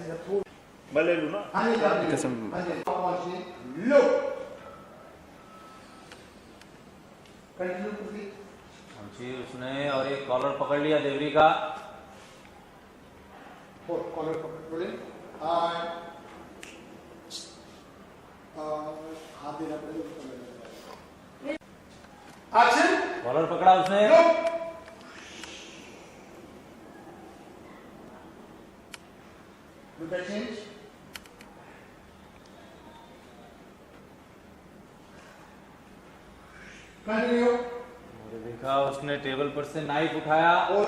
मैं ले लूँ ना। कसम जी उसने और एक कॉलर पकड़ लिया देवरी का। कॉलर पकड़ ले, हाथ देना पड़ेगा। एक्शन। कॉलर पकड़ा उसने। Look at change. Continue. और देखा उसने टेबल पर से नाइफ उठाया। और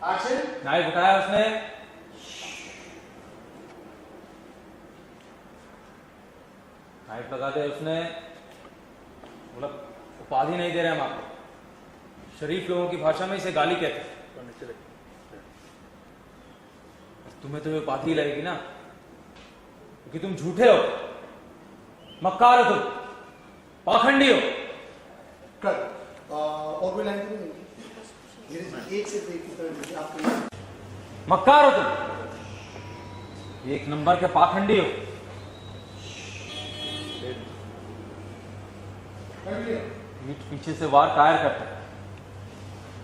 एक्शन। नाइफ उठाया उसने। नाइफ लगा दे उसने। मतलब उपाधि नहीं दे रहे हम आपको, शरीफ लोगों की भाषा में इसे गाली कहते हैं। तुम्हें तो ये उपाधि लगेगी ना, क्योंकि तुम झूठे हो, मक्कार हो, तुम पाखंडी हो। कर और कोई लाइन तो नहीं, एक से एक की तरह आपको मक्कार हो तुम, एक नंबर के पाखंडी हो। पीठ पीछे से वार कायर करते हैं।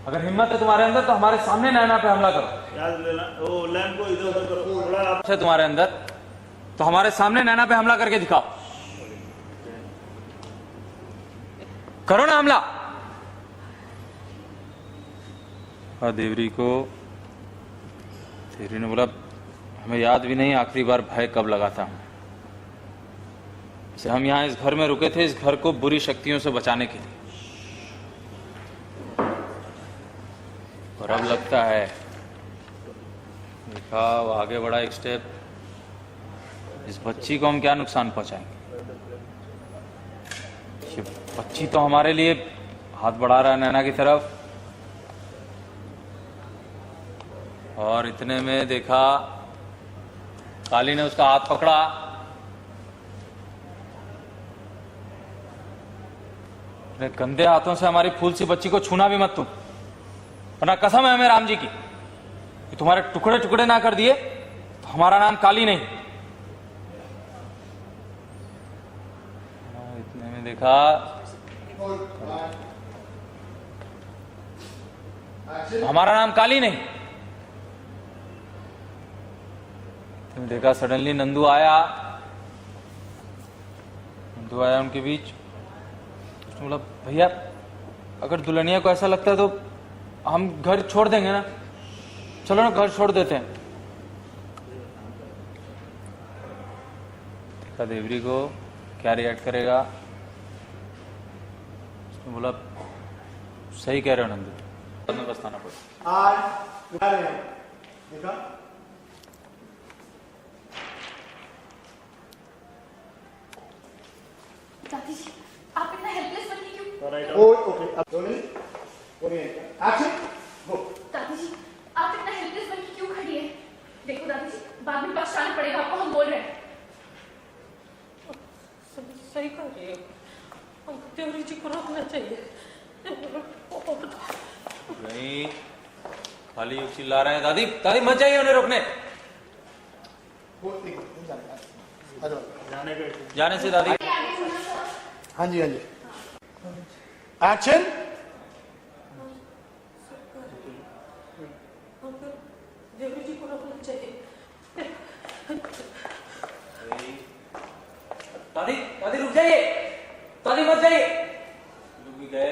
अगर हिम्मत है तुम्हारे अंदर तो हमारे सामने नैना पे हमला करो। याद लेना, वो लैंप को इधर उधर करो थोड़ा। आप है तुम्हारे अंदर तो हमारे सामने नैना पे हमला करके दिखाओ। करो ना हमला। और देवरी को देवरी ने बोला हमें याद भी नहीं आखिरी बार भय कब लगा था। जैसे हम यहाँ इस घर में रुके थे, इस घर को बुरी शक्तियों से बचाने के लिए, और अब लगता है देखा वो आगे बढ़ा एक स्टेप। इस बच्ची को हम क्या नुकसान पहुंचाएंगे? ये बच्ची तो हमारे लिए हाथ बढ़ा रहा है नैना की तरफ, और इतने में देखा काली ने उसका हाथ पकड़ा। अपने गंदे हाथों से हमारी फूल सी बच्ची को छूना भी मत तुम, वरना कसम है हमें राम जी की कि तुम्हारे टुकड़े टुकड़े ना कर दिए तो हमारा नाम काली नहीं। इतने में देखा हमारा नाम काली नहीं। तुमने देखा सडनली नंदू आया उनके बीच। उसने बोला भैया अगर दुल्हनिया को ऐसा लगता है तो हम घर छोड़ देंगे ना, चलो ना घर छोड़ देते हैं। देखा देवरी को क्या रिएक्ट करेगा। उसने बोला सही कह रहे हो नंदू, बाद में पछताना पड़ेगा। आज उठा रहे हैं, देखा दादी जी आप इतना हेल्पलेस बन क्यों? ओके अब दोनों एक्शन गो। दादी जी आप इतना हेल्पलेस बन क्यों खड़ी है? देखो दादी जी बाद में पछताना पड़ेगा आपको, हम बोल रहे हैं। सही कर रही हो, हमको देवरी जी को रोकना चाहिए। नहीं खाली चिल्ला रहे हैं। दादी दादी मत जाइए उन्हें रोकने। जाने से दादी। हाँ जी हाँ जी एक्शन। देवरी जी को रोकना चाहिए। दादी दादी रुक जाइए, दादी मत जाइए। रुक भी गए।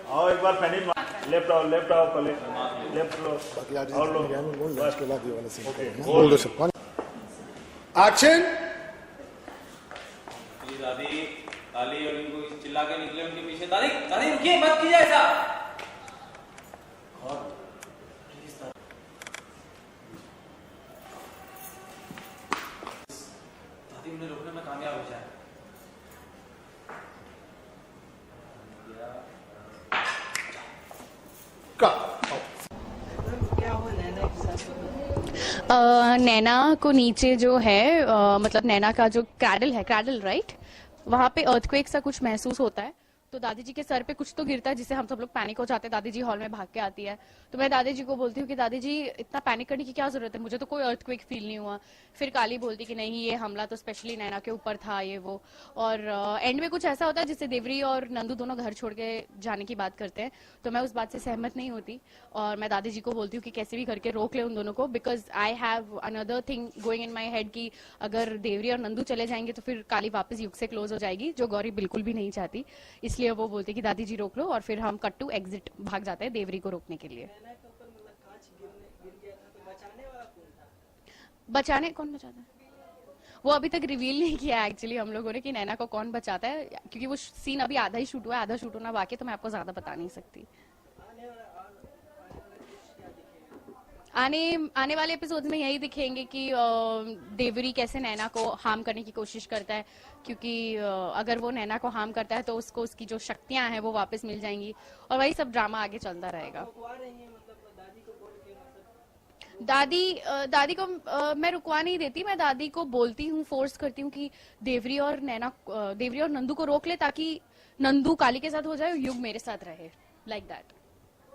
आओ एक बार पैनिक लेफ्ट आओ पहले, लेफ्ट लो और लो। एक्शन। दादी काली और इनको चिल्ला के निकले उनके पीछे। दादी दादी रुकिए, मत कीजिए ऐसा। और दादी उन्हें रोकने में कामयाब हो जाए। नैना को नीचे जो है मतलब नैना का जो क्रैडल है, क्रैडल राइट, वहाँ पे अर्थक्वेक सा कुछ महसूस होता है। तो दादी जी के सर पे कुछ तो गिरता है जिससे हम सब लोग पैनिक हो जाते हैं। दादी जी हॉल में भाग के आती है, तो मैं दादी जी को बोलती हूँ कि दादी जी इतना पैनिक करने की क्या जरूरत है, मुझे तो कोई अर्थक्वेक फील नहीं हुआ। फिर काली बोलती कि नहीं, ये हमला तो स्पेशली नैना के ऊपर था, ये वो। और एंड में कुछ ऐसा होता है जिससे देवरी और नंदू दोनों घर छोड़ के जाने की बात करते हैं, तो मैं उस बात से सहमत नहीं होती और मैं दादी जी को बोलती हूँ कि कैसे भी करके रोक ले उन दोनों को, because I have another thing going in my head कि अगर देवरी और नंदू चले जाएंगे तो फिर काली वापस युग से क्लोज हो जाएगी, जो गौरी बिल्कुल भी नहीं चाहती। इसलिए वो बोलती कि दादी जी रोक लो, और फिर हम कट टू एग्जिट भाग जाते हैं देवरी को रोकने के लिए। बचाने कौन बचाता है वो अभी तक रिवील नहीं किया एक्चुअली हम लोगों ने कि नैना को कौन बचाता है, क्योंकि वो सीन अभी आधा ही शूट हुआ है, आधा शूट होना बाकी, तो मैं आपको ज्यादा बता नहीं सकती। आने वाले एपिसोड में यही दिखेंगे कि देवरी कैसे नैना को हार्म करने की कोशिश करता है, क्योंकि अगर वो नैना को हार्म करता है तो उसको उसकी जो शक्तियां हैं वो वापस मिल जाएंगी, और वही सब ड्रामा आगे चलता रहेगा। दादी को मैं रुकवा नहीं देती, मैं दादी को बोलती हूँ, फोर्स करती हूँ कि देवरी और नंदू को रोक ले, ताकि नंदू काली के साथ हो जाए, युग मेरे साथ रहे, लाइक दैट।